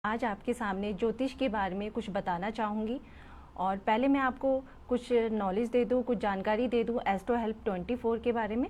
आज आपके सामने ज्योतिष के बारे में कुछ बताना चाहूँगी। और पहले मैं आपको कुछ नॉलेज दे दूँ, कुछ जानकारी दे दूँ एस्ट्रो हेल्प 24 के बारे में।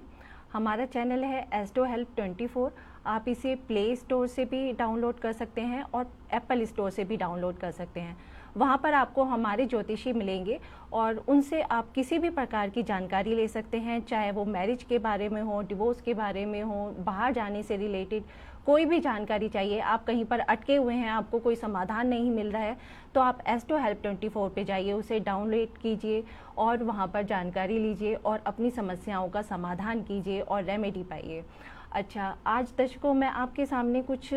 हमारा चैनल है एस्ट्रो हेल्प 24। आप इसे प्ले स्टोर से भी डाउनलोड कर सकते हैं और एप्पल स्टोर से भी डाउनलोड कर सकते हैं। वहाँ पर आपको हमारे ज्योतिषी मिलेंगे और उनसे आप किसी भी प्रकार की जानकारी ले सकते हैं, चाहे वो मैरिज के बारे में हो, डिवोर्स के बारे में हो, बाहर जाने से रिलेटेड कोई भी जानकारी चाहिए। आप कहीं पर अटके हुए हैं, आपको कोई समाधान नहीं मिल रहा है, तो आप एस्ट्रो हेल्प 24 पे जाइए, उसे डाउनलोड कीजिए और वहाँ पर जानकारी लीजिए और अपनी समस्याओं का समाधान कीजिए और रेमेडी पाइए। अच्छा, आज दर्शकों मैं आपके सामने कुछ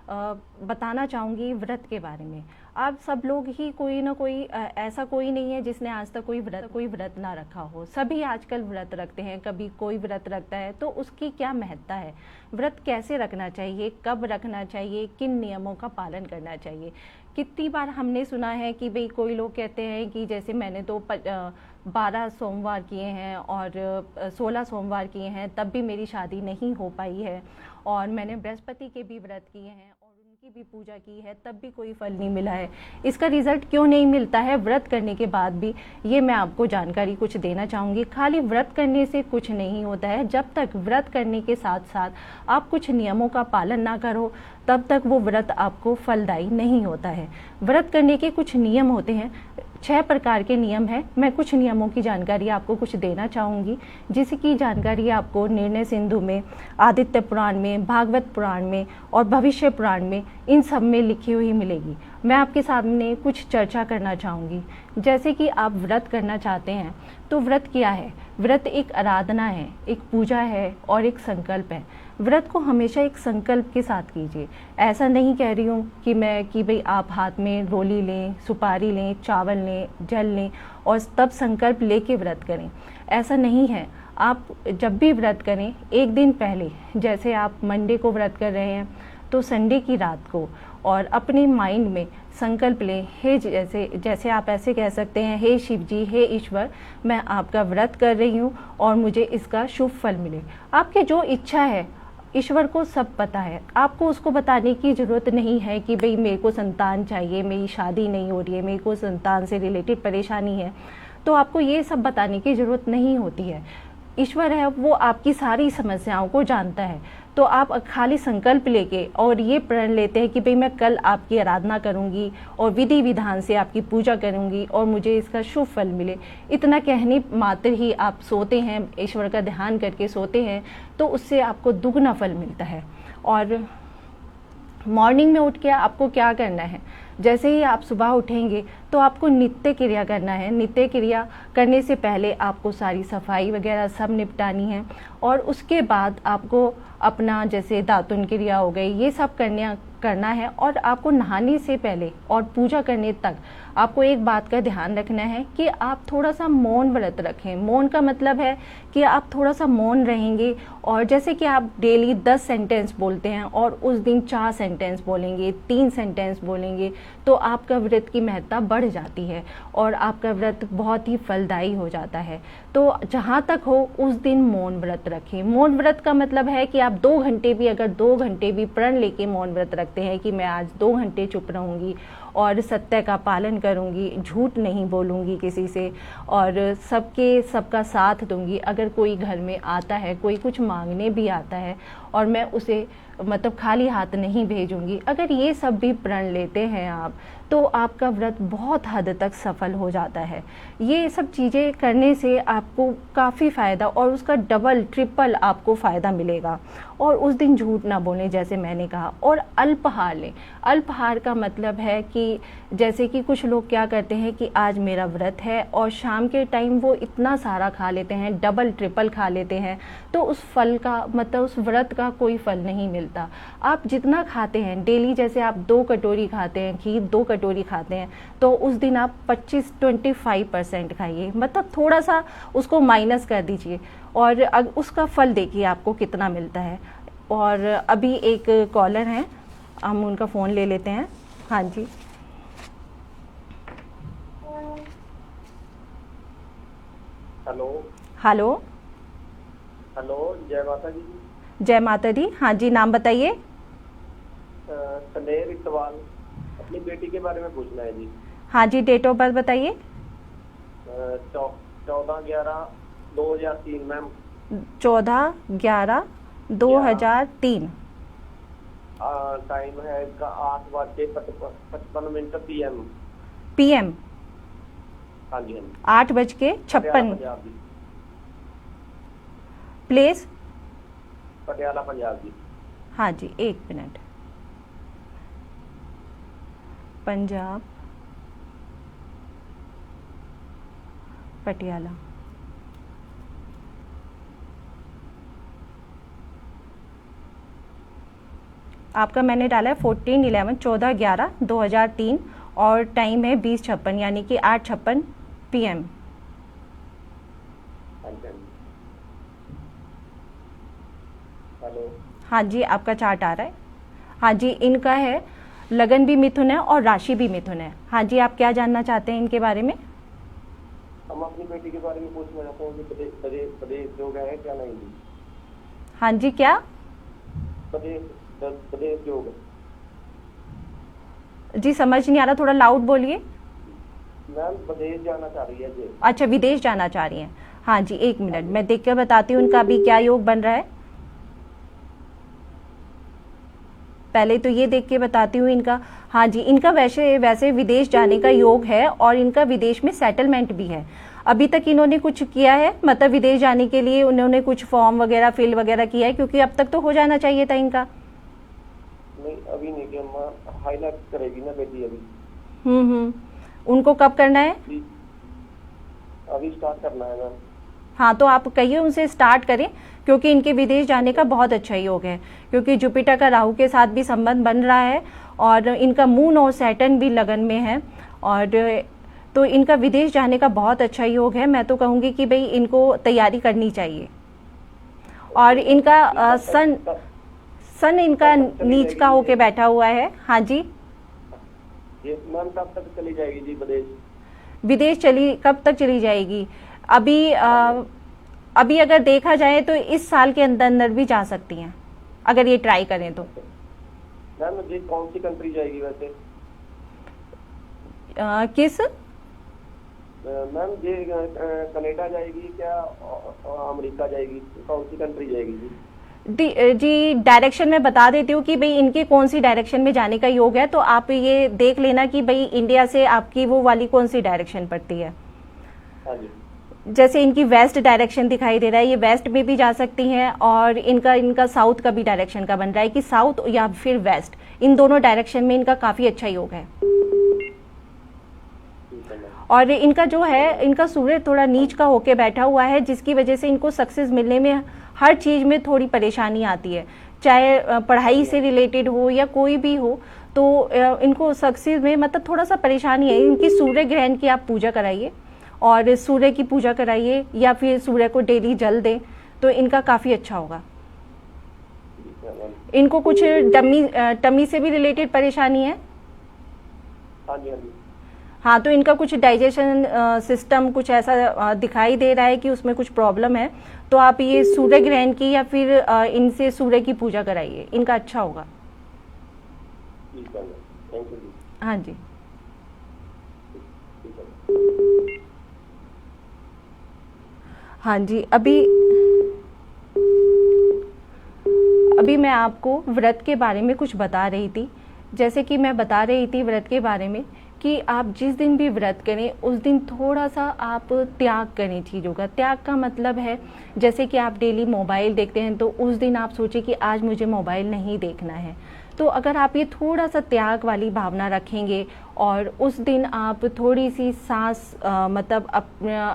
बताना चाहूँगी व्रत के बारे में। आप सब लोग ही कोई ना कोई ऐसा कोई नहीं है जिसने आज तक कोई व्रत ना रखा हो। सभी आजकल व्रत रखते हैं, कभी कोई व्रत रखता है। तो उसकी क्या महत्ता है, व्रत कैसे रखना चाहिए, कब रखना चाहिए, किन नियमों का पालन करना चाहिए। कितनी बार हमने सुना है कि भाई कोई लोग कहते हैं कि जैसे मैंने तो 12 सोमवार किए हैं और 16 सोमवार किए हैं, तब भी मेरी शादी नहीं हो पाई है। और मैंने बृहस्पति के भी व्रत किए हैं और उनकी भी पूजा की है, तब भी कोई फल नहीं मिला है। इसका रिजल्ट क्यों नहीं मिलता है व्रत करने के बाद भी, ये मैं आपको जानकारी कुछ देना चाहूँगी। खाली व्रत करने से कुछ नहीं होता है। जब तक व्रत करने के साथ साथ आप कुछ नियमों का पालन ना करो, तब तक वो व्रत आपको फलदायी नहीं होता है। व्रत करने के कुछ नियम होते हैं, 6 प्रकार के नियम हैं। मैं कुछ नियमों की जानकारी आपको कुछ देना चाहूँगी, जिसकी जानकारी आपको निर्णय सिंधु में, आदित्य पुराण में, भागवत पुराण में और भविष्य पुराण में, इन सब में लिखी हुई मिलेगी। मैं आपके सामने कुछ चर्चा करना चाहूँगी। जैसे कि आप व्रत करना चाहते हैं, तो व्रत क्या है? व्रत एक आराधना है, एक पूजा है और एक संकल्प है। व्रत को हमेशा एक संकल्प के साथ कीजिए। ऐसा नहीं कह रही हूँ कि भाई आप हाथ में रोली लें, सुपारी लें, चावल लें, जल लें और तब संकल्प लेके व्रत करें। ऐसा नहीं है। आप जब भी व्रत करें, एक दिन पहले, जैसे आप मंडे को व्रत कर रहे हैं तो संडे की रात को, और अपने माइंड में संकल्प लें, हे जैसे आप ऐसे कह सकते हैं, हे शिव जी, हे ईश्वर, मैं आपका व्रत कर रही हूँ और मुझे इसका शुभ फल मिले। आपकी जो इच्छा है ईश्वर को सब पता है। आपको उसको बताने की ज़रूरत नहीं है कि भाई मेरे को संतान चाहिए, मेरी शादी नहीं हो रही है, मेरे को संतान से रिलेटेड परेशानी है। तो आपको ये सब बताने की ज़रूरत नहीं होती है। ईश्वर है, वो आपकी सारी समस्याओं को जानता है। तो आप खाली संकल्प लेके और ये प्रण लेते हैं कि भाई मैं कल आपकी आराधना करूंगी और विधि विधान से आपकी पूजा करूंगी और मुझे इसका शुभ फल मिले। इतना कहने मात्र ही आप सोते हैं, ईश्वर का ध्यान करके सोते हैं, तो उससे आपको दुगना फल मिलता है। और मॉर्निंग में उठ के आपको क्या करना है? जैसे ही आप सुबह उठेंगे तो आपको नित्य क्रिया करना है। नित्य क्रिया करने से पहले आपको सारी सफाई वगैरह सब निपटानी है और उसके बाद आपको अपना जैसे दातुन क्रिया हो गई, ये सब करना है। और आपको नहाने से पहले और पूजा करने तक आपको एक बात का ध्यान रखना है कि आप थोड़ा सा मौन व्रत रखें। मौन का मतलब है कि आप थोड़ा सा मौन रहेंगे और जैसे कि आप डेली 10 सेंटेंस बोलते हैं और उस दिन 4 सेंटेंस बोलेंगे, 3 सेंटेंस बोलेंगे, तो आपका व्रत की महत्ता बढ़ जाती है और आपका व्रत बहुत ही फलदायी हो जाता है। तो जहाँ तक हो उस दिन मौन व्रत रखें। मौन व्रत का मतलब है कि आप 2 घंटे भी, अगर 2 घंटे भी प्रण लेके मौन व्रत रखते हैं कि मैं आज 2 घंटे चुप रहूँगी और सत्य का पालन करूँगी, झूठ नहीं बोलूँगी किसी से और सबका साथ दूँगी। अगर कोई घर में आता है, कोई कुछ मांगने भी आता है और मैं उसे मतलब खाली हाथ नहीं भेजूंगी, अगर ये सब भी प्रण लेते हैं आप, तो आपका व्रत बहुत हद तक सफल हो जाता है। ये सब चीज़ें करने से आपको काफ़ी फ़ायदा और उसका डबल ट्रिपल आपको फ़ायदा मिलेगा। और उस दिन झूठ ना बोलें, जैसे मैंने कहा, और अल्पाहार लें। अल्पाहार का मतलब है कि जैसे कि कुछ लोग क्या करते हैं कि आज मेरा व्रत है और शाम के टाइम वो इतना सारा खा लेते हैं, डबल ट्रिपल खा लेते हैं, तो उस फल का मतलब उस व्रत का कोई फल नहीं मिलता। आप जितना खाते हैं डेली, जैसे आप 2 कटोरी खाते हैं घी, 2 कटोरी खाते हैं, तो उस दिन आप 25-25% खाइए, मतलब थोड़ा सा उसको माइनस कर दीजिए और उसका फल देखिए आपको कितना मिलता है। और अभी एक कॉलर हैं, हम उनका फ़ोन ले लेते हैं। हाँ जी, हेलो। हेलो। हेलो, जय माता जी। जय माता दी। हाँ जी, नाम बताइए। सनेर इकबाल। अपनी बेटी के बारे में पूछना है जी। हाँ जी, डेट ऑफ बर्थ बताइए। 14/11/2003 मैम। 14/11/2003। टाइम है इसका 8:55 PM। PM। हाँ जी, हाँ जी। 8:56। पंजाब जी। प्लेस? पटियाला पंजाब जी। हाँ जी, 1 मिनट। पंजाब, पटियाला। आपका मैंने डाला है 14/11 14/11/2003 और टाइम है 20:56 यानी कि 8:56 PM। हेलो। हाँ जी, आपका चार्ट आ रहा है। हाँ जी, इनका है लगन भी मिथुन है और राशि भी मिथुन है। हाँ जी, आप क्या जानना चाहते हैं इनके बारे में? हम अपनी बेटी के बारे में पूछना चाहते हैं कि प्रदेश योग है क्या नहीं जी? हाँ जी, क्या? प्रदेश योग। जी समझ नहीं आ रहा, थोड़ा लाउड बोलिए। मैम विदेश जाना चाह रही है जी। अच्छा, विदेश जाना चाह रही हैं। हाँ जी, 1 मिनट, मैं देख कर बताती हूँ उनका अभी क्या योग बन रहा है। पहले तो ये देख के बताती हूँ इनका। हाँ जी, इनका वैसे विदेश जाने का योग है और इनका विदेश में सेटलमेंट भी है। अभी तक इन्होंने कुछ किया है, मतलब विदेश जाने के लिए उन्होंने कुछ फॉर्म वगैरह फिल वगैरह किया है? क्योंकि अब तक तो हो जाना चाहिए था इनका। नहीं, अभी नहीं कि अम्मा हाईलाइट करेगी ना बेटी अभी। उनको कब करना है? अभी स्टार्ट करना है मैम। हाँ, तो आप कहिए उनसे स्टार्ट करें, क्योंकि इनके विदेश जाने का बहुत अच्छा योग है। क्योंकि जुपिटर का राहु के साथ भी संबंध बन रहा है और इनका मून और सैटर्न भी लगन में है, और तो इनका विदेश जाने का बहुत अच्छा योग है। मैं तो कहूँगी कि भाई इनको तैयारी करनी चाहिए। और इनका सन इनका नीच का होके बैठा हुआ है। हाँ जी, मैम कब तक चली जाएगी जी विदेश कब तक चली जाएगी? अभी अगर देखा जाए तो इस साल के अंदर अंदर भी जा सकती हैं, अगर ये ट्राई करें तो। मैम जी कौन सी कंट्री जाएगी वैसे? किस? मैम जी कनाडा जाएगी क्या अमेरिका जाएगी, कौन सी कंट्री जाएगी जी? जी डायरेक्शन में बता देती हूँ कि भाई इनकी कौन सी डायरेक्शन में जाने का योग है, तो आप ये देख लेना कि भाई इंडिया से आपकी वो वाली कौन सी डायरेक्शन पड़ती है। हाँ जी। जैसे इनकी वेस्ट डायरेक्शन दिखाई दे रहा है, ये वेस्ट में भी जा सकती हैं, और इनका साउथ का भी डायरेक्शन का बन रहा है कि साउथ या फिर वेस्ट, इन दोनों डायरेक्शन में इनका काफी अच्छा योग है। और इनका जो है, इनका सूर्य थोड़ा नीच का होके बैठा हुआ है, जिसकी वजह से इनको सक्सेस मिलने में हर चीज में थोड़ी परेशानी आती है, चाहे पढ़ाई से रिलेटेड हो या कोई भी हो, तो इनको सक्सेस में मतलब थोड़ा सा परेशानी है। इनकी सूर्य ग्रहण की आप पूजा कराइए और सूर्य की पूजा कराइए, या फिर सूर्य को डेली जल दें, तो इनका काफी अच्छा होगा। इनको कुछ टमी से भी रिलेटेड परेशानी है? हाँ जी, हाँ जी। हाँ, तो इनका कुछ डाइजेशन सिस्टम कुछ ऐसा दिखाई दे रहा है कि उसमें कुछ प्रॉब्लम है, तो आप ये सूर्य ग्रहण की या फिर इनसे सूर्य की पूजा कराइए, इनका अच्छा होगा। हाँ जी। हाँ जी, अभी मैं आपको व्रत के बारे में कुछ बता रही थी। जैसे कि मैं बता रही थी व्रत के बारे में कि आप जिस दिन भी व्रत करें उस दिन थोड़ा सा आप त्याग करें चीज़ों का। त्याग का मतलब है, जैसे कि आप डेली मोबाइल देखते हैं तो उस दिन आप सोचें कि आज मुझे मोबाइल नहीं देखना है। तो अगर आप ये थोड़ा सा त्याग वाली भावना रखेंगे और उस दिन आप थोड़ी सी सांस मतलब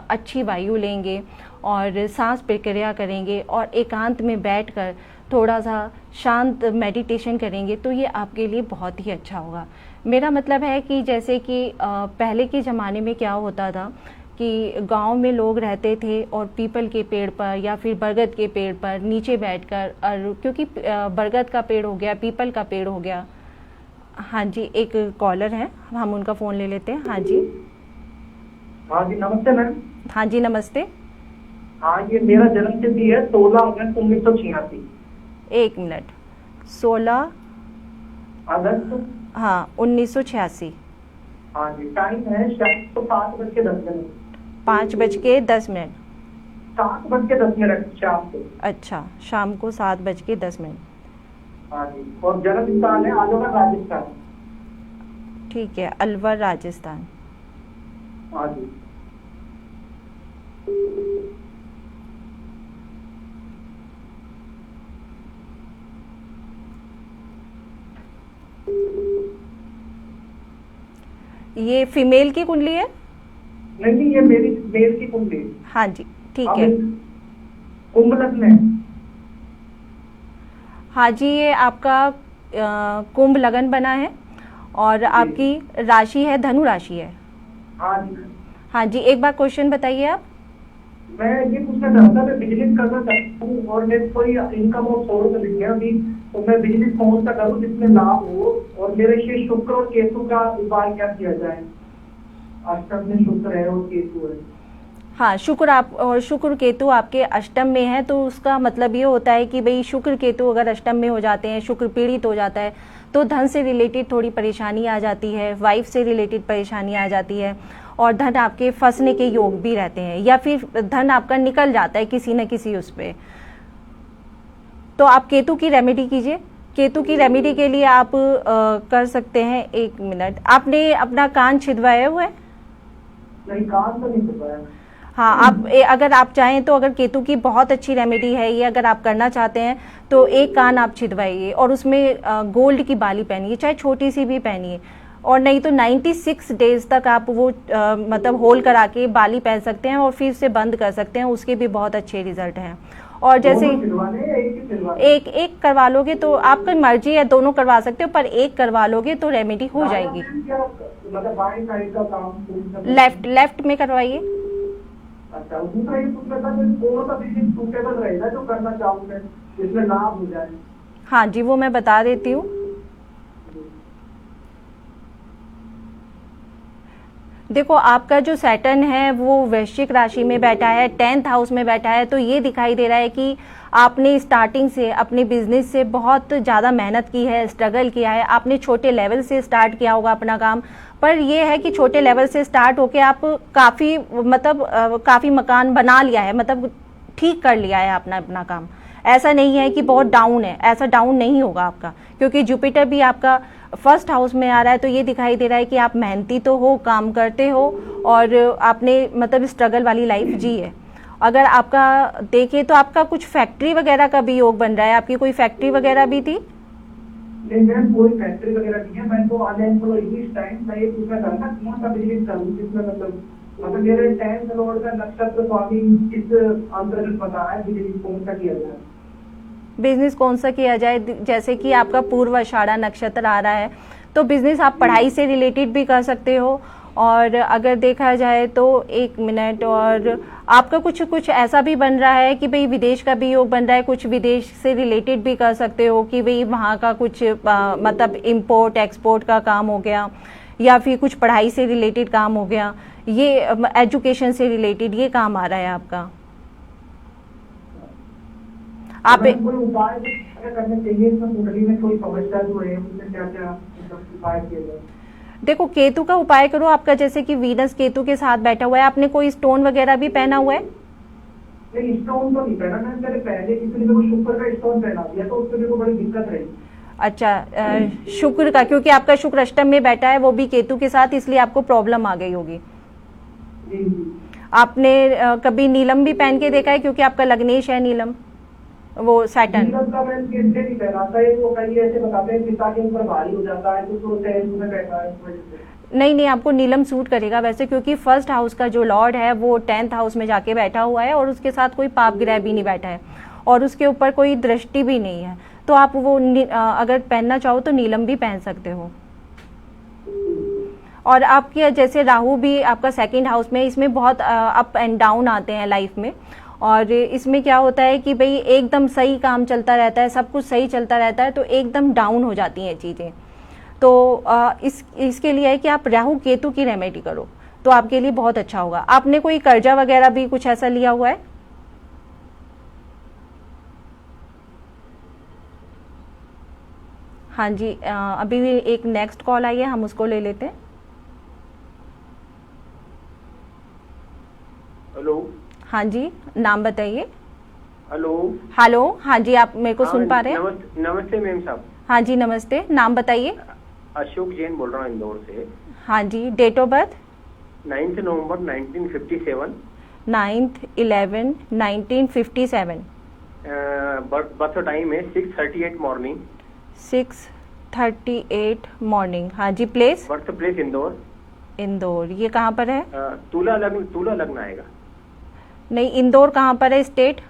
अच्छी वायु लेंगे और सांस प्रक्रिया करेंगे और एकांत में बैठकर थोड़ा सा शांत मेडिटेशन करेंगे, तो ये आपके लिए बहुत ही अच्छा होगा। मेरा मतलब है कि जैसे कि पहले के ज़माने में क्या होता था कि गांव में लोग रहते थे और पीपल के पेड़ पर या फिर बरगद के पेड़ पर नीचे बैठकर, और क्योंकि बरगद का पेड़ हो गया, पीपल का पेड़ हो गया। हाँ जी, एक कॉलर है, हम उनका फ़ोन ले लेते हैं। हाँ जी। हाँ जी, नमस्ते मैम। हाँ जी, नमस्ते। हाँ, ये मेरा जन्म तिथि है 16 अगस्त 1986। 1 मिनट, 16 अगस्त हाँ 1986। हाँ जी, टाइम है शाम को 7:10। 5:10। 7:10 शाम को। अच्छा, शाम को 7:10। हाँ जी, और जन्म स्थान है अलवर राजस्थान। ठीक है, अलवर राजस्थान। हाँ जी। ये फीमेल की कुंडली है? नहीं, ये मेरी मेल की कुंडली। हाँ जी, ठीक है। कुंभ लग्न है। हाँ जी, ये आपका कुंभ लगन बना है और आपकी राशि है धनु राशि है। हाँ जी। हाँ जी, एक बार क्वेश्चन बताइए आप। मैं ये पूछना चाहता, मैं बिजनेस करना चाहता हूँ और मेरे कोई इनकम और सोर्स नहीं है अभी, तो मैं बिजनेस कौन सा करूँ जिसमें लाभ हो, और मेरे से शुक्र और केतु का उपाय क्या किया जाए? अष्टम में शुक्र है और केतु है। हाँ, शुक्र केतु आपके अष्टम में है, तो उसका मतलब ये होता है कि भाई शुक्र केतु अगर अष्टम में हो जाते हैं, शुक्र पीड़ित हो जाता है, तो धन से रिलेटेड थोड़ी परेशानी आ जाती है, वाइफ से रिलेटेड परेशानी आ जाती है, और धन आपके फंसने के योग भी रहते हैं, या फिर धन आपका निकल जाता है किसी न किसी उस पर। तो आप केतु की रेमेडी कीजिए। केतु की रेमेडी के लिए आप कर सकते हैं, 1 मिनट, आपने अपना कान छिदवाया हुआ है? नहीं, कान तो नहीं छिदवाया। हाँ, आप अगर आप चाहें तो, अगर केतु की बहुत अच्छी रेमेडी है ये, अगर आप करना चाहते हैं तो एक कान आप छिदवाइए और उसमें गोल्ड की बाली पहनिए, चाहे छोटी सी भी पहनिए, और नहीं तो 96 डेज तक आप वो मतलब होल करा के बाली पहन सकते हैं और फिर से बंद कर सकते हैं, उसके भी बहुत अच्छे रिजल्ट हैं। और जैसे एक करवा लोगे तो आपकी मर्जी है, दोनों करवा सकते हो, पर एक करवा लोगे तो रेमेडी हो जाएगी। लेफ्ट में करवाइए। अच्छा, दूसरा ये पूछना था कौन सा बिजनेस सूटेबल रहेगा जो करना चाहूँ मैं, जिसमें लाभ हो जाए? हाँ जी, वो मैं बता देती हूँ। देखो, आपका जो सैटर्न है वो वृश्चिक राशि में बैठा है, 10th हाउस में बैठा है, तो ये दिखाई दे रहा है कि आपने स्टार्टिंग से अपने बिजनेस से बहुत ज़्यादा मेहनत की है, स्ट्रगल किया है, आपने छोटे लेवल से स्टार्ट किया होगा अपना काम, पर ये है कि छोटे लेवल से स्टार्ट होके आप काफ़ी काफ़ी मकान बना लिया है, मतलब ठीक कर लिया है अपना काम। ऐसा नहीं है कि बहुत डाउन है, ऐसा डाउन नहीं होगा आपका, क्योंकि जुपिटर भी आपका फर्स्ट हाउस में आ रहा है, तो ये दिखाई दे रहा है कि आप मेहनती तो हो, काम करते हो, और आपने मतलब स्ट्रगल वाली लाइफ जी है। अगर आपका देखें तो आपका कुछ फैक्ट्री वगैरह का भी योग बन रहा है, आपकी कोई फैक्ट्री वगैरह भी थी? नहीं मैम, कोई फैक्ट्री वगैरह नहीं है, मैं तो अनएम्प्लॉयड हूं इस टाइम। मैं ये पूछना चाहता हूं कौन सा बिजनेस करूं जिसमें मतलब मेरे 10th लॉर्ड का नक्षत्र स्वामी इस अंतर्गत बता है, बिजनेस कौन सा किया जाए? बिजनेस कौन सा किया जाए, जैसे कि आपका पूर्व आषाढ़ा नक्षत्र आ रहा है, तो बिजनेस आप पढ़ाई से रिलेटेड भी कर सकते हो, और अगर देखा जाए तो 1 मिनट, और आपका कुछ ऐसा भी बन रहा है कि भाई विदेश का भी योग बन रहा है, कुछ विदेश से रिलेटेड भी कर सकते हो कि भाई वहाँ का कुछ मतलब इम्पोर्ट एक्सपोर्ट का काम हो गया, या फिर कुछ पढ़ाई से रिलेटेड काम हो गया, ये एजुकेशन से रिलेटेड ये काम आ रहा है आपका। आप कोई उपाय करने चाहिए इसमें, कुंडली में कोई समस्या जो है उसमें क्या क्या उपाय किया जाए? देखो, केतु का उपाय करो। आपका जैसे कि वीनस केतु के साथ बैठा हुआ है, आपने कोई स्टोन वगैरह भी पहना हुआ है? नहीं, स्टोन तो नहीं पहना, मैंने पहले किसी ने शुक्र का स्टोन पहना दिया तो उससे मेरे को बड़ी दिक्कत रही। अच्छा, शुक्र का, क्योंकि आपका शुक्र अष्टम में बैठा है, वो भी केतु के साथ, इसलिए आपको प्रॉब्लम आ गई होगी। आपने कभी नीलम भी पहन के देखा है, क्योंकि आपका लग्नेश है नीलम, वो सैटर्न। नीलम का मैंने कैसे नहीं पहनाता है, वो कई ऐसे बताते हैं पिता के ऊपर भारी हो जाता है, तो टहल में बैठा है इस वजह से। नहीं, आपको नीलम सूट करेगा वैसे, क्योंकि फर्स्ट हाउस का जो लॉर्ड है वो 10th हाउस में जाके बैठा हुआ है, और उसके साथ कोई पाप ग्रह भी नहीं बैठा है, और उसके ऊपर कोई दृष्टि भी नहीं है, तो आप वो अगर पहनना चाहो तो नीलम भी पहन सकते हो। और आपके जैसे राहु भी आपका 2nd हाउस में, इसमें बहुत अप एंड डाउन आते हैं लाइफ में, और इसमें क्या होता है कि भाई एकदम सही काम चलता रहता है, सब कुछ सही चलता रहता है, तो एकदम डाउन हो जाती हैं चीज़ें। तो इसके लिए है कि आप राहु केतु की रेमेडी करो, तो आपके लिए बहुत अच्छा होगा। आपने कोई कर्जा वगैरह भी कुछ ऐसा लिया हुआ है? हाँ जी, अभी भी एक नेक्स्ट कॉल आई है, हम उसको ले लेते हैं। हेलो। हाँ जी, नाम बताइए। हेलो। हेलो, हाँ जी, आप मेरे को सुन पा रहे हैं? नमस्ते मैम साहब। हाँ जी नमस्ते, नाम बताइए। अशोक जैन बोल रहा हूँ इंदौर से। हाँ जी, डेट ऑफ बर्थ? 9 नवंबर 1957। 9/11/1957। बर्थ टाइम है 6:38 मॉर्निंग। 6:38 मॉर्निंग। हाँ जी, place? Birth place Indore. Indore, ये कहाँ पर है? तुला लग्न आएगा। नहीं, इंदौर कहाँ पर है, स्टेट?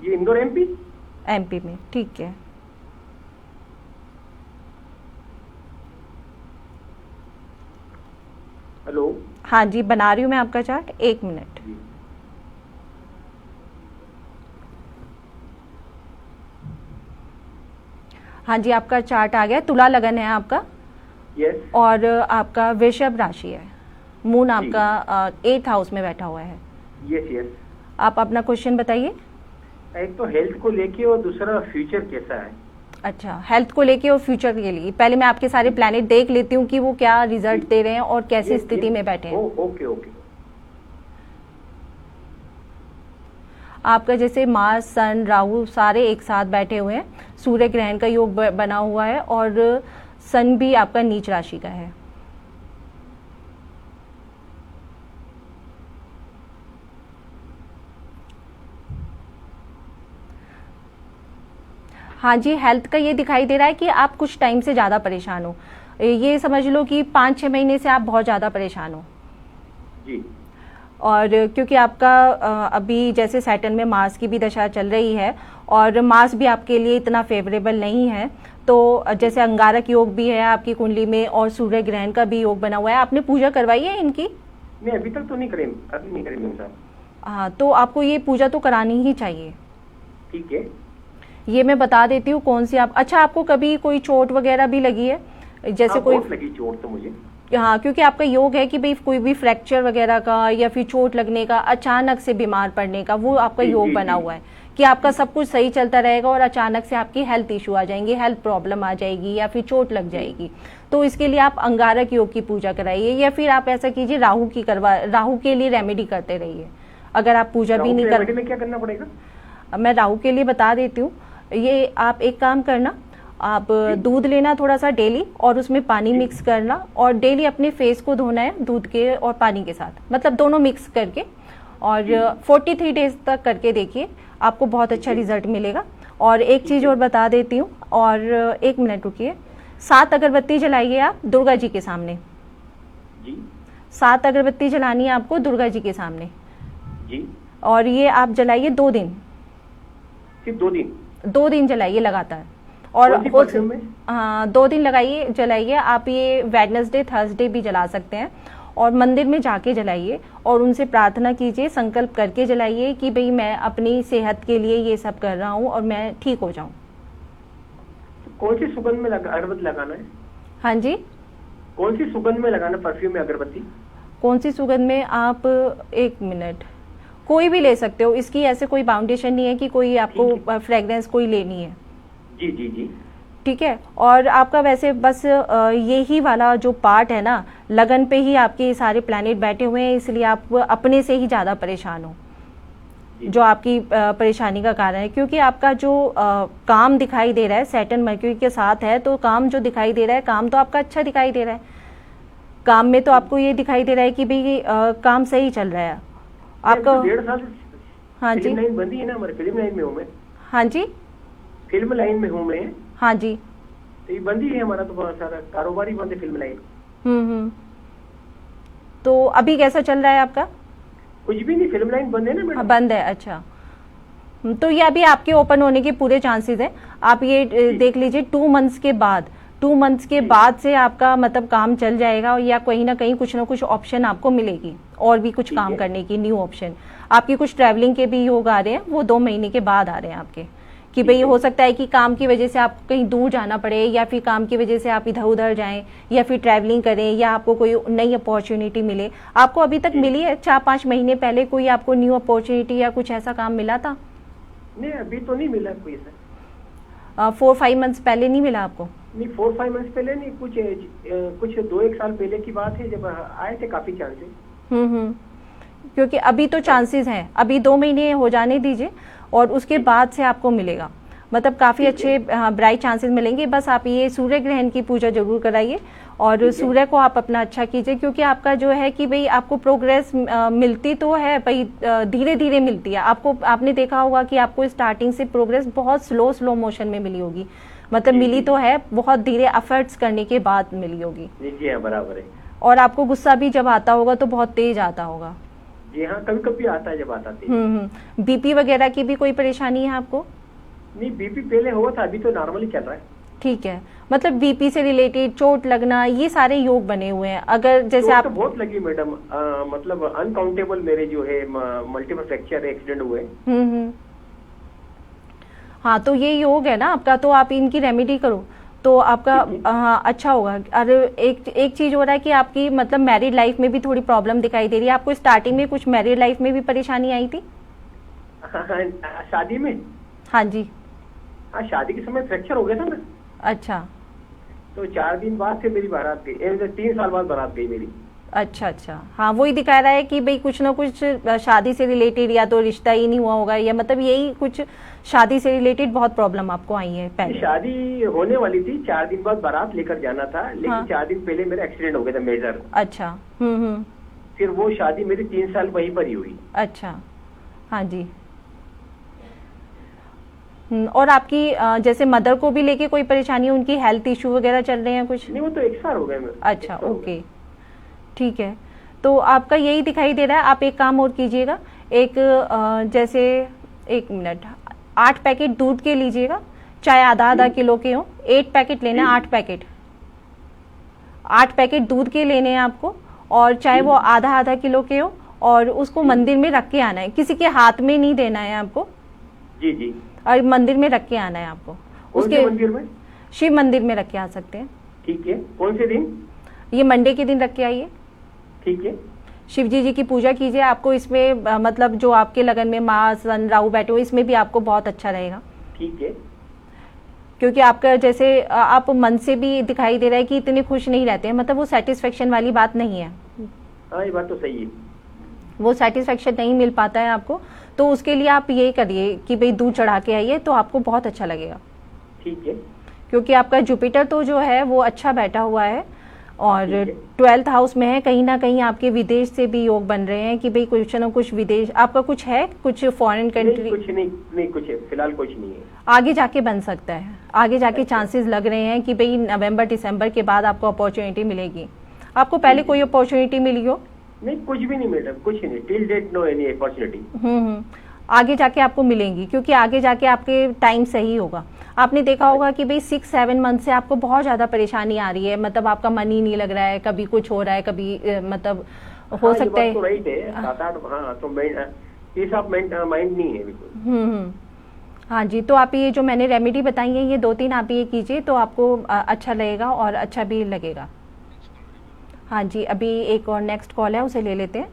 ये इंदौर एमपी। एमपी में, ठीक है। हेलो। हाँ जी, बना रही हूँ मैं आपका चार्ट, 1 मिनट। हाँ जी, आपका चार्ट आ गया। तुला लगन है आपका। यस। और आपका वृषभ राशि है। मून आपका 8th हाउस में बैठा हुआ है। Yes yes. आप अपना क्वेश्चन बताइए। एक तो हेल्थ को लेके और दूसरा फ्यूचर कैसा है। अच्छा, हेल्थ को लेके और फ्यूचर के लिए पहले मैं आपके सारे प्लैनेट देख लेती हूँ कि वो क्या रिजल्ट दे रहे हैं और कैसी स्थिति में बैठे हैं। Okay okay. आपका जैसे मार्स, सन, राहु सारे एक साथ बैठे हुए हैं। सूर्य ग्रहण का योग बना हुआ है और सन भी आपका नीच राशि का है। हाँ जी, हेल्थ का ये दिखाई दे रहा है कि आप कुछ टाइम से ज़्यादा परेशान हो। ये समझ लो कि 5-6 महीने से आप बहुत ज़्यादा परेशान हो जी। और क्योंकि आपका अभी जैसे सैटर्न में मार्स की भी दशा चल रही है और मार्स भी आपके लिए इतना फेवरेबल नहीं है, तो जैसे अंगारक योग भी है आपकी कुंडली में और सूर्य ग्रहण का भी योग बना हुआ है। आपने पूजा करवाई है इनकी? नहीं, अभी तक तो नहीं करें, अभी नहीं करें मैम साहब। हाँ, तो आपको ये पूजा तो करानी ही चाहिए। ठीक है। ये मैं बता देती हूँ कौन सी आप। अच्छा, आपको कभी कोई चोट वगैरह भी लगी है? जैसे कोई बहुत लगी चोट तो मुझे। हाँ, क्योंकि आपका योग है कि भाई कोई भी फ्रैक्चर वगैरह का या फिर चोट लगने का, अचानक से बीमार पड़ने का, वो आपका योग बना हुआ है कि आपका सब कुछ सही चलता रहेगा और अचानक से आपकी हेल्थ इशू आ जाएंगे, हेल्थ प्रॉब्लम आ जाएगी या फिर चोट लग जाएगी। तो इसके लिए आप अंगारक योग की पूजा कराइए या फिर आप ऐसा कीजिए राहु के लिए रेमेडी करते रहिए। अगर आप पूजा भी नहीं कर, में क्या करना पड़ेगा? मैं राहु के लिए बता देती हूँ। ये आप एक काम करना, आप दूध लेना थोड़ा सा डेली और उसमें पानी मिक्स करना और डेली अपने फेस को धोना है दूध के और पानी के साथ, मतलब दोनों मिक्स करके, और 43 डेज तक करके देखिए, आपको बहुत अच्छा रिजल्ट मिलेगा। और एक चीज़ और बता देती हूँ, और 1 मिनट रुकिए। 7 अगरबत्ती जलाइए आप दुर्गा जी के सामने जी। 7 अगरबत्ती जलानी है आपको दुर्गा जी के सामने जी। और ये आप जलाइए 2 दिन। सिर्फ 2 दिन? 2 दिन जलाइए लगातार। और हाँ, 2 दिन लगाइए, जलाइए आप। ये वेडनेसडे, थर्सडे भी जला सकते हैं और मंदिर में जाके जलाइए और उनसे प्रार्थना कीजिए, संकल्प करके जलाइए कि भाई मैं अपनी सेहत के लिए ये सब कर रहा हूँ और मैं ठीक हो जाऊँ। कौन सी सुगंध में अगरबत्ती लगाना है? हाँ जी, कौन सी सुगंध में लगाना, परफ्यूम में अगरबत्ती? कौन सी सुगंध में? आप 1 मिनट, कोई भी ले सकते हो, इसकी ऐसे कोई बाउंडेशन नहीं है कि कोई आपको फ्रेग्रेंस कोई लेनी है। जी जी जी। ठीक है। और आपका वैसे बस यही वाला जो पार्ट है ना, लगन पे ही आपके सारे प्लैनेट बैठे हुए हैं, इसलिए आप अपने से ही ज़्यादा परेशान हो, जो आपकी परेशानी का कारण है। क्योंकि आपका जो काम दिखाई दे रहा है सैटर्न मर्क्यूरी के साथ है, तो काम जो दिखाई दे रहा है, काम तो आपका अच्छा दिखाई दे रहा है। काम में तो आपको ये दिखाई दे रहा है कि भाई काम सही चल रहा है आपका। 1.5 साल। हाँ जी। फिल्म लाइन बंदी है ना हमारे, फिल्म लाइन में हूँ मैं। हाँ जी, फिल्म लाइन में हूँ मैं। हाँ जी। तो ये बंदी है हमारा, तो बहुत सारा कारोबार ही बंद है, फिल्म लाइन। तो अभी कैसा चल रहा है आपका? कुछ भी नहीं, फिल्म लाइन बंद है ना मैडम। बंद है, अच्छा। तो ये अभी आपके ओपन होने के पूरे चांसेस हैं। आप ये देख लीजिए 2 मंथ्स के बाद, 2 मंथ्स के बाद से आपका मतलब काम चल जाएगा या कहीं ना कहीं कुछ ना कुछ ऑप्शन आपको मिलेगी और भी कुछ काम करने की, न्यू ऑप्शन। आपकी कुछ ट्रैवलिंग के भी योग आ रहे हैं, वो 2 महीने के बाद आ रहे हैं आपके, कि भाई हो सकता है कि काम की वजह से आपको कहीं दूर जाना पड़े या फिर काम की वजह से आप इधर उधर जाएं या फिर ट्रैवलिंग करें या आपको कोई नई अपॉर्चुनिटी मिले। आपको अभी तक मिली है? 4-5 महीने पहले कोई आपको न्यू अपॉर्चुनिटी या कुछ ऐसा काम मिला था? नहीं, अभी तो नहीं मिला कोई सर। 4-5 मंथ्स पहले नहीं मिला आपको? नहीं 4-5 मंथ्स पहले नहीं, कुछ 2-1 साल पहले की बात है जब आए थे काफी चांसेस। क्योंकि अभी तो चांसेस हैं, अभी 2 महीने हो जाने दीजिए और उसके बाद से आपको मिलेगा, मतलब काफ़ी अच्छे ब्राइट चांसेस मिलेंगे। बस आप ये सूर्य ग्रहण की पूजा जरूर कराइए और सूर्य को आप अपना अच्छा कीजिए, क्योंकि आपका जो है कि भाई आपको प्रोग्रेस मिलती तो है भाई, धीरे धीरे मिलती है आपको। आपने देखा होगा कि आपको स्टार्टिंग से प्रोग्रेस बहुत स्लो मोशन में मिली होगी, मतलब मिली तो है, बहुत धीरे एफर्ट्स करने के बाद मिली होगी। जी हाँ, बराबर है। और आपको गुस्सा भी जब आता होगा तो बहुत तेज आता होगा। जी हाँ, कभी कभी आता है जब आता है। बीपी वगैरह की भी कोई परेशानी है आपको? नहीं, बीपी पहले हुआ था, अभी तो नॉर्मली चल रहा है। ठीक है, मतलब बीपी से रिलेटेड चोट लगना, ये सारे योग बने हुए हैं। अगर जैसे आप तो बहुत लगी मैडम, मतलब अनकाउंटेबल मेरे जो है मल्टीपल फ्रैक्चर एक्सीडेंट हुए। हाँ, तो ये योग है ना आपका, तो आप इनकी रेमेडी करो तो आपका हाँ अच्छा होगा। और एक चीज हो रहा है कि आपकी मतलब मैरिड लाइफ में भी थोड़ी प्रॉब्लम दिखाई दे रही है आपको। स्टार्टिंग में कुछ मैरिड लाइफ में भी परेशानी आई थी? शादी में? हाँ जी। हाँ, शादी के समय फ्रैक्चर हो गया था ना। अच्छा, तो 4 दिन बाद से मेरी बारात गई, 3 साल बाद बारात गई मेरी। अच्छा, हाँ वही दिखा रहा है कि भाई कुछ ना कुछ शादी से रिलेटेड, या तो रिश्ता ही नहीं हुआ होगा, या मतलब यही कुछ शादी से रिलेटेड बहुत प्रॉब्लम आपको आई है पहले। शादी होने वाली थी, 4 दिन बाद बारात लेकर जाना था, लेकिन हाँ। 4 दिन पहले मेरा एक्सीडेंट हो गया था मेजर। अच्छा। फिर वो शादी मेरी 3 साल वहीं पर ही हुई। अच्छा, हाँ जी। और आपकी जैसे मदर को भी लेके कोई परेशानी है, उनकी हेल्थ इश्यू वगैरह चल रहे हैं कुछ? नहीं, वो तो एक्सपायर हो गए। अच्छा, ओके, ठीक है। तो आपका यही दिखाई दे रहा है। आप एक काम और कीजिएगा, एक जैसे 1 मिनट, 8 पैकेट दूध के लीजिएगा, चाहे आधा किलो के हो। 8 पैकेट लेना है, 8 पैकेट, 8 पैकेट दूध के लेने हैं आपको, और चाहे वो आधा किलो के हो, और उसको मंदिर में रख के आना है, किसी के हाथ में नहीं देना है आपको। जी। और मंदिर में रख के आना है आपको। उसके मंदिर में? शिव मंदिर में रख के आ सकते हैं। ठीक है। कौन से दिन? ये मंडे के दिन रख के आइए। ठीक है। शिव जी की पूजा कीजिए। आपको इसमें मतलब जो आपके लगन में माँ सन राहु बैठे हो, इसमें भी आपको बहुत अच्छा रहेगा। ठीक है। क्योंकि आपका जैसे आप मन से भी दिखाई दे रहा है कि इतने खुश नहीं रहते हैं, मतलब वो सेटिस्फेक्शन वाली बात नहीं है। हाँ, ये बात तो सही है। वो सेटिस्फेक्शन नहीं मिल पाता है आपको, तो उसके लिए आप यही करिए कि भाई दूध चढ़ा के आइए, तो आपको बहुत अच्छा लगेगा। ठीक है। क्योंकि आपका जुपिटर तो जो है वो अच्छा बैठा हुआ है, और 12th हाउस में है। कहीं ना कहीं आपके विदेश से भी योग बन रहे हैं कि भाई कुछ ना कुछ विदेश, आपका कुछ है, कुछ फॉरेन कंट्री? कुछ नहीं, कुछ फिलहाल कुछ नहीं है। आगे जाके बन सकता है, आगे जाके चांसेस लग रहे हैं कि भाई नवंबर दिसंबर के बाद आपको अपॉर्चुनिटी मिलेगी। आपको पहले कोई अपॉर्चुनिटी मिली हो? नहीं, कुछ भी नहीं मैडम, कुछ नहीं, till date no any opportunity. आगे जाके आपको मिलेंगी, क्योंकि आगे जाके आपके टाइम सही होगा। आपने देखा होगा कि भाई 6-7 मंथ से आपको बहुत ज्यादा परेशानी आ रही है, मतलब आपका मन ही नहीं लग रहा है, कभी कुछ हो रहा है, कभी मतलब हो सकता है। तो राइट है, 7-8, हाँ, तो ये सब माइंड नहीं है बिल्कुल। हाँ जी, तो आप ये जो मैंने रेमेडी बताई है, ये 2-3 आप ये कीजिए, तो आपको अच्छा लगेगा और अच्छा भी लगेगा। हाँ जी, अभी एक और नेक्स्ट कॉल है, उसे ले लेते हैं।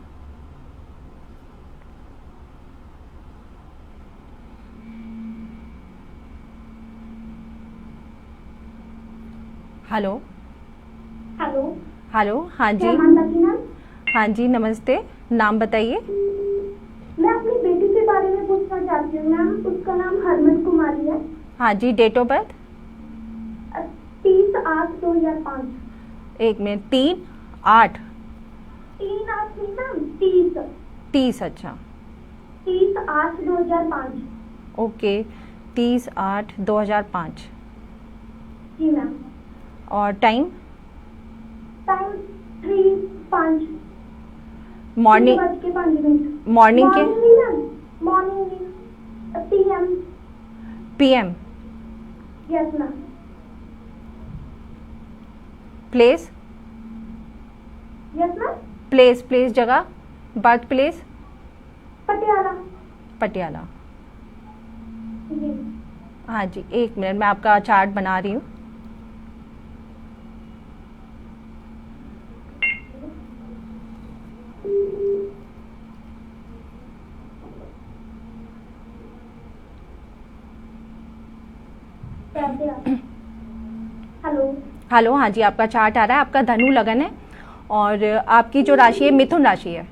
हेलो। हेलो। हेलो, हाँ जी। हाँ जी, नमस्ते, नाम बताइए। मैं अपनी बेटी के बारे में पूछना चाहती हूँ मैम, उसका नाम हरमन कुमारी है। हाँ जी, डेट ऑफ बर्थ? 30/8/2005। 1 मिनट, 3/8? 3/8 नहीं मैम, 30। अच्छा, 30/8/2005। ओके, 30/8/2005। जी मैम। और टाइम? 3:05। मॉर्निंग? 3:05। मॉर्निंग के? Morning PM। PM? Yes ma'am. Place? Yes ma'am. Place जगह, बर्थ प्लेस? पटियाला। पटियाला। जी। हाँ जी, 1 मिनट, मैं आपका चार्ट बना रही हूँ। हेलो, हाँ जी, आपका चार्ट आ रहा है, आपका धनु लगन है और आपकी जो राशि है मिथुन राशि है।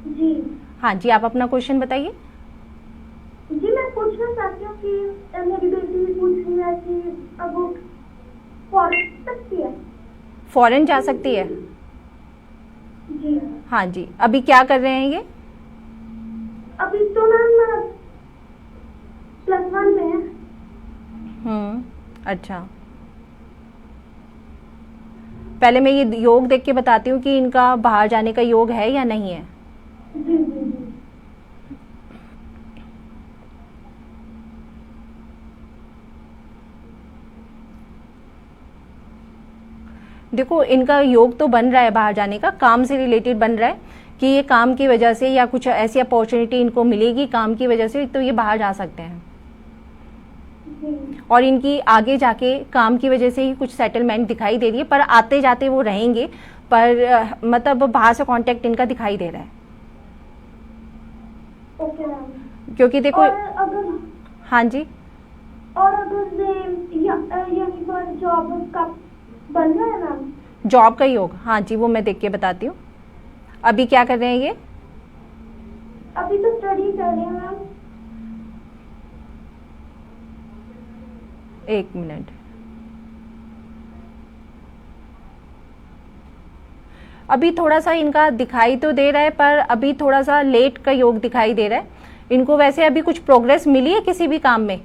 जी हाँ जी, आप अपना क्वेश्चन बताइए। जी, मैं पूछना चाहती हूँ कि मेरी बेटी पूछ रही है कि अब वो फॉरेन सकती है। फॉरेन जा सकती है? जी हाँ जी, अभी क्या कर रहे हैं ये? अभी तो मैम +1 में है। अच्छा, पहले मैं ये योग देख के बताती हूँ कि इनका बाहर जाने का योग है या नहीं है। जी जी जी। देखो, इनका योग तो बन रहा है बाहर जाने का, काम से रिलेटेड बन रहा है कि ये काम की वजह से या कुछ ऐसी अपॉर्चुनिटी इनको मिलेगी काम की वजह से, तो ये बाहर जा सकते हैं। और इनकी आगे जाके काम की वजह से ही कुछ सेटलमेंट दिखाई दे रही है, पर आते जाते वो रहेंगे, पर मतलब बाहर से कांटेक्ट इनका दिखाई दे रहा है। Okay ma'am. क्योंकि देखो अगर हाँ जी, और अगर यहीं पर जॉब का बन रहा है मैम? जॉब का योग, हाँ जी, वो मैं देख के बताती हूँ। अभी क्या कर रहे हैं ये? अभी तो स्टडी कर रहे हैं मैम। एक मिनट, अभी थोड़ा सा इनका दिखाई तो दे रहा है, पर अभी थोड़ा सा लेट का योग दिखाई दे रहा है इनको। वैसे अभी कुछ प्रोग्रेस मिली है किसी भी काम में?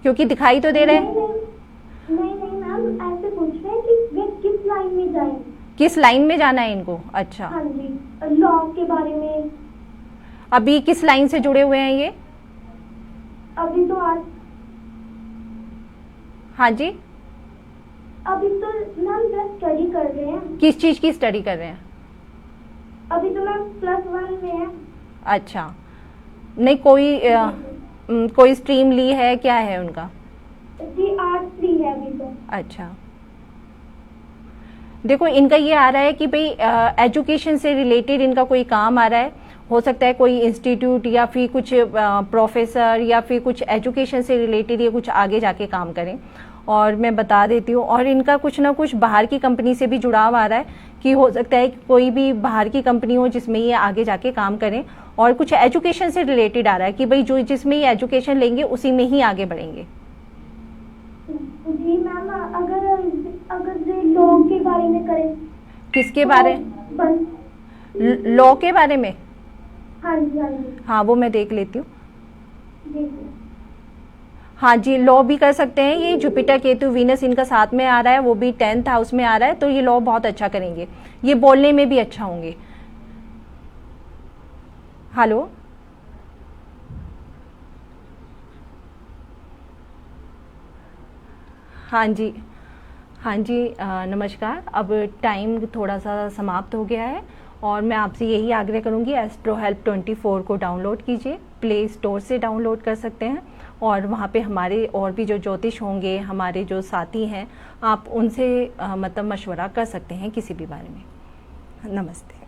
क्योंकि दिखाई तो दे रहे हैं। नहीं मैम, ऐसे पूछ रहे हैं कि वे किस लाइन में जाएंगे। किस लाइन में जाना है इनको? अच्छा, हाँ जी, लॉ के बारे में। अभी किस लाइन से जुड़े हुए हैं ये? अभी तो आज हाँ जी, अभी तो मैम जस्ट स्टडी कर रहे हैं। किस चीज की स्टडी कर रहे हैं? अभी तो मैम +1 में है। अच्छा, नहीं कोई स्ट्रीम ली है, क्या है उनका? जी, आर्ट्स ली है अभी तो। अच्छा, देखो इनका ये आ रहा है कि भाई एजुकेशन से रिलेटेड इनका कोई काम आ रहा है। हो सकता है कोई इंस्टीट्यूट या फिर कुछ प्रोफेसर या फिर कुछ एजुकेशन से रिलेटेड ये कुछ आगे जाके काम करें। और मैं बता देती हूँ, और इनका कुछ ना कुछ बाहर की कंपनी से भी जुड़ाव आ रहा है कि हो सकता है कि कोई भी बाहर की कंपनी हो जिसमें ये आगे जाके काम करें। और कुछ एजुकेशन से रिलेटेड आ रहा है कि भाई जो जिसमें ये एजुकेशन लेंगे उसी में ही आगे बढ़ेंगे। जी मैम, अगर लॉ के बारे में करें। किसके बारे? लॉ के बारे में? हाँ जी हाँ जी। हाँ, वो मैं देख लेती हूँ। जी हाँ जी, लॉ भी कर सकते हैं। ये जुपिटर केतु वीनस इनका साथ में आ रहा है, वो भी 10th हाउस में आ रहा है, तो ये लॉ बहुत अच्छा करेंगे। ये बोलने में भी अच्छा होंगे। हेलो, हाँ जी, हाँ जी, नमस्कार। अब टाइम थोड़ा सा समाप्त हो गया है और मैं आपसे यही आग्रह करूंगी, एस्ट्रो हेल्प 24 को डाउनलोड कीजिए। प्ले स्टोर से डाउनलोड कर सकते हैं और वहाँ पे हमारे और भी जो ज्योतिष होंगे, हमारे जो साथी हैं, आप उनसे मतलब मशवरा कर सकते हैं किसी भी बारे में। नमस्ते।